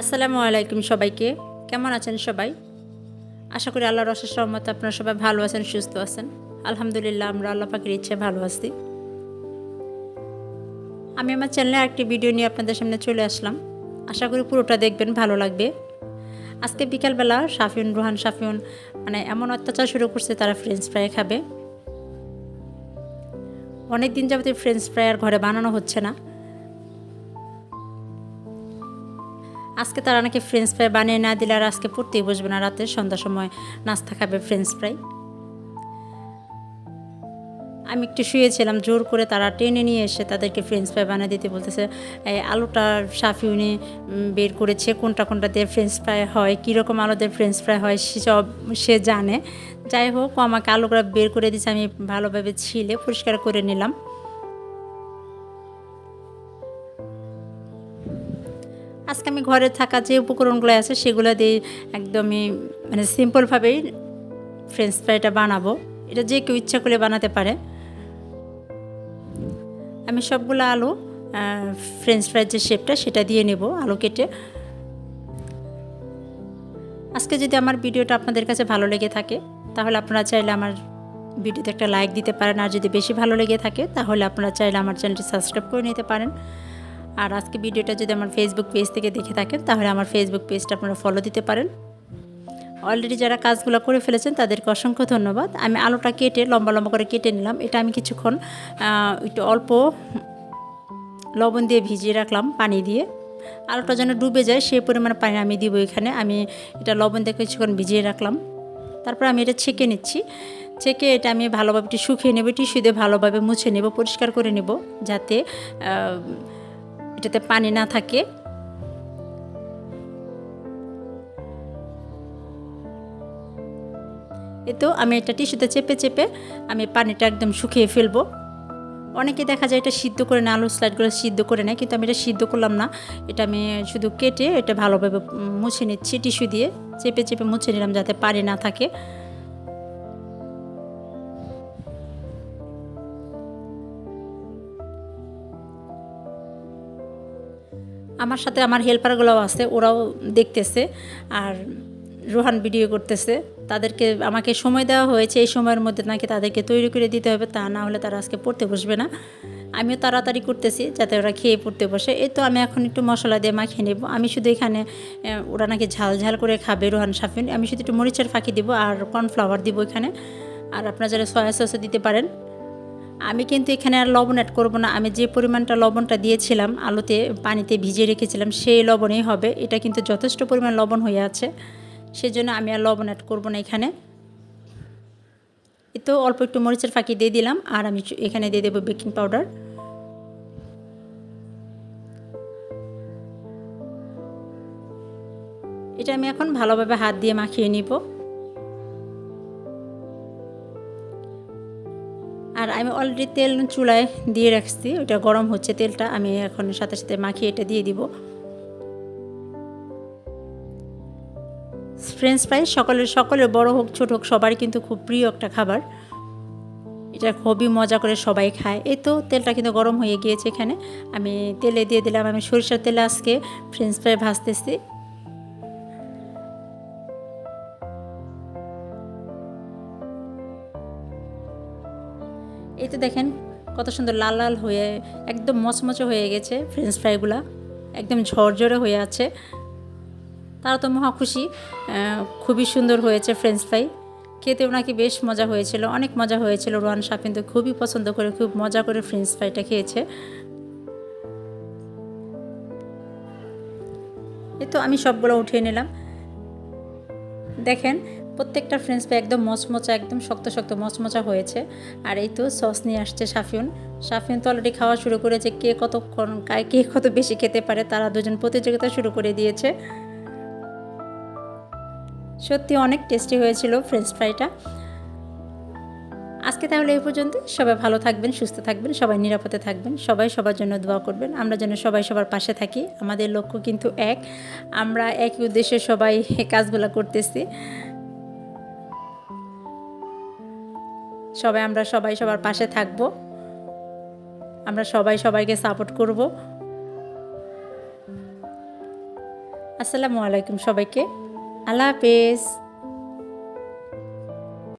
আসসালামু আলাইকুম সবাইকে। কেমন আছেন সবাই? আশা করি আল্লাহর অশেষ রহমতে আপনারা সবাই ভালো আছেন, সুস্থ আছেন। আলহামদুলিল্লাহ আমরা আল্লাহ পাকের ইচ্ছায় ভালো আছি। আমি আমার চ্যানেলে আরেকটি ভিডিও নিয়ে আপনাদের সামনে চলে আসলাম। আশা করি পুরোটা দেখবেন, ভালো লাগবে। আজকে বিকালবেলা রোহান সাফিউন এমন অত্যাচার শুরু করছে, তারা ফ্রেঞ্চ ফ্রাই খাবে। অনেক দিন যাবত ফ্রেঞ্চ ফ্রাই আর ঘরে বানানো হচ্ছে না। আজকে তারা নাকি ফ্রেঞ্চ ফ্রাই বানিয়ে না দিলে আর আজকে পড়তেই বসবে না, রাতে সন্ধ্যার সময় নাস্তা খাবে ফ্রেঞ্চ ফ্রাই। আমি একটু শুয়েছিলাম, জোর করে তারা টেনে নিয়ে এসে তাদেরকে ফ্রেঞ্চ ফ্রাই বানিয়ে দিতে বলতেছে। এই আলুটা সাফিউনি বের করেছে, কোনটা কোনটা দিয়ে ফ্রেঞ্চ ফ্রাই হয়, কীরকম আলু দিয়ে ফ্রেঞ্চ ফ্রাই হয় সব সে জানে। যাই হোক, আমাকে আলুগুলো বের করে দিয়েছে, আমি ভালোভাবে ছিলে পরিষ্কার করে নিলাম। আজকে আমি ঘরে থাকা যে উপকরণগুলো আছে সেগুলো দিয়ে একদমই সিম্পলভাবেই ফ্রেঞ্চ ফ্রাইটা বানাবো। এটা যে কেউ ইচ্ছা করলে বানাতে পারে। আমি সবগুলো আলু ফ্রেঞ্চ ফ্রাইয়ের যে শেপটা সেটা দিয়ে নেব আলু কেটে। আজকে যদি আমার ভিডিওটা আপনাদের কাছে ভালো লেগে থাকে তাহলে আপনারা চাইলে আমার ভিডিওতে একটা লাইক দিতে পারেন, আর যদি বেশি ভালো লেগে থাকে তাহলে আপনারা চাইলে আমার চ্যানেলটি সাবস্ক্রাইব করে নিতে পারেন। আর আজকে ভিডিওটা যদি আমার ফেসবুক পেজ থেকে দেখে থাকেন তাহলে আমার ফেসবুক পেজটা আপনারা ফলো দিতে পারেন। অলরেডি যারা কাজগুলো করে ফেলেছেন তাদেরকে অসংখ্য ধন্যবাদ। আমি আলুটা কেটে লম্বা লম্বা করে কেটে নিলাম। এটা আমি কিছুক্ষণ একটু অল্প লবণ দিয়ে ভিজিয়ে রাখলাম, পানি দিয়ে। আলুটা যেন ডুবে যায় সেই পরিমাণে পানি আমি দিব এখানে। আমি এটা লবণ দিয়ে কিছুক্ষণ ভিজিয়ে রাখলাম। তারপর আমি এটা ছেঁকে নিচ্ছি। ছেঁকে এটা আমি ভালোভাবে একটু শুকিয়ে নেব, টিস্যু দিয়ে ভালোভাবে মুছে নেব, পরিষ্কার করে নেব, যাতে এটাতে পানি না থাকে। তো আমি এটা টিস্যুতে চেপে চেপে আমি পানিটা একদম শুকিয়ে ফেলবো। অনেকে দেখা যায় এটা সিদ্ধ করে না, আলু স্লাইডগুলো সিদ্ধ করে নেয়, কিন্তু আমি এটা সিদ্ধ করলাম না। এটা আমি শুধু কেটে এটা ভালোভাবে মুছে নিচ্ছি, টিস্যু দিয়ে চেপে চেপে মুছে নিলাম যাতে পানি না থাকে। আমার সাথে আমার হেল্পারগুলোও আছে, ওরাও দেখতেছে আর রোহান ভিডিও করতেছে। তাদেরকে আমাকে সময় দেওয়া হয়েছে, এই সময়ের মধ্যে নাকি তাদেরকে তৈরি করে দিতে হবে, তা না হলে তারা আজকে পড়তে বসবে না। আমিও তাড়াতাড়ি করতেছি যাতে ওরা খেয়ে পড়তে বসে। এই তো আমি এখন একটু মশলা দিয়ে মাখিয়ে নেব। আমি শুধু এখানে ওরা নাকি ঝাল ঝাল করে খাবে রোহান সাফিন, আমি শুধু একটু মরিচের ফাঁকি দিব আর কর্নফ্লাওয়ার দিব এখানে। আর আপনারা যারা সয়া সসও দিতে পারেন। আমি কিন্তু এখানে আর লবণ অ্যাড করব না। আমি যে পরিমাণটা লবণটা দিয়েছিলাম আলুতে, পানিতে ভিজিয়ে রেখেছিলাম সেই লবণেই হবে। এটা কিন্তু যথেষ্ট পরিমাণ লবণ হয়ে আছে, সেজন্য আমি আর লবণ অ্যাড করব না এখানে। তো অল্প একটু মরিচের ফাঁকি দিয়ে দিলাম, আর আমি এখানে দিয়ে দেবো বেকিং পাউডার। এটা আমি এখন ভালোভাবে হাত দিয়ে মাখিয়ে নিব। আর আমি অলরেডি তেল চুলায় দিয়ে রাখছি, ওটা গরম হচ্ছে তেলটা। আমি এখন সাথে সাথে মাখিয়ে এটা দিয়ে দিব। ফ্রেঞ্চ ফ্রাই সকলের বড় হোক ছোট হোক সবার কিন্তু খুব প্রিয় একটা খাবার। এটা খুবই মজা করে সবাই খায়। এই তো তেলটা কিন্তু গরম হয়ে গিয়েছে, এখানে আমি তেলে দিয়ে দিলাম। আমি সরিষার তেলে আজকে ফ্রেঞ্চ ফ্রাই ভাজতেছি। এই তো দেখেন কত সুন্দর লাল লাল হয়ে একদম মচমচে হয়ে গেছে ফ্রেঞ্চ ফ্রাইগুলা, একদম ঝরঝরে হয়ে আছে। তারা তো মহা খুশি, খুবই সুন্দর হয়েছে ফ্রেঞ্চ ফ্রাই। খেতেও নাকি বেশ মজা হয়েছিল, অনেক মজা হয়েছিল। রোহান সাফিন তো খুবই পছন্দ করে, খুব মজা করে ফ্রেঞ্চ ফ্রাইটা খেয়েছে। এই তো আমি সবগুলো উঠিয়ে নিলাম। দেখেন প্রত্যেকটা ফ্রেঞ্চ ফ্রাই একদম মচমচা, একদম শক্ত শক্ত মচমচা হয়েছে। আর এই তো সস নিয়ে আসছে সাফিউন তো অলরেডি খাওয়া শুরু করেছে। কে কতক্ষণ খায়, কে কত বেশি খেতে পারে, তারা দুজন প্রতিযোগিতা শুরু করে দিয়েছে। সত্যি অনেক টেস্টি হয়েছিল ফ্রেঞ্চ ফ্রাইটা। আজকে তাহলে এই পর্যন্ত। সবাই ভালো থাকবেন, সুস্থ থাকবেন, সবাই নিরাপদে থাকবেন, সবাই সবার জন্য দোয়া করবেন। আমরা যেন সবাই সবার পাশে থাকি। আমাদের লক্ষ্য কিন্তু এক, আমরা একই উদ্দেশ্যে সবাই কাজগুলো করতেছি। আমরা সবাই সবার পাশে থাকব, আমরা সবাই সবাইকে সাপোর্ট করব। আসসালামু আলাইকুম সবাইকে। আল্লাহ হাফেজ।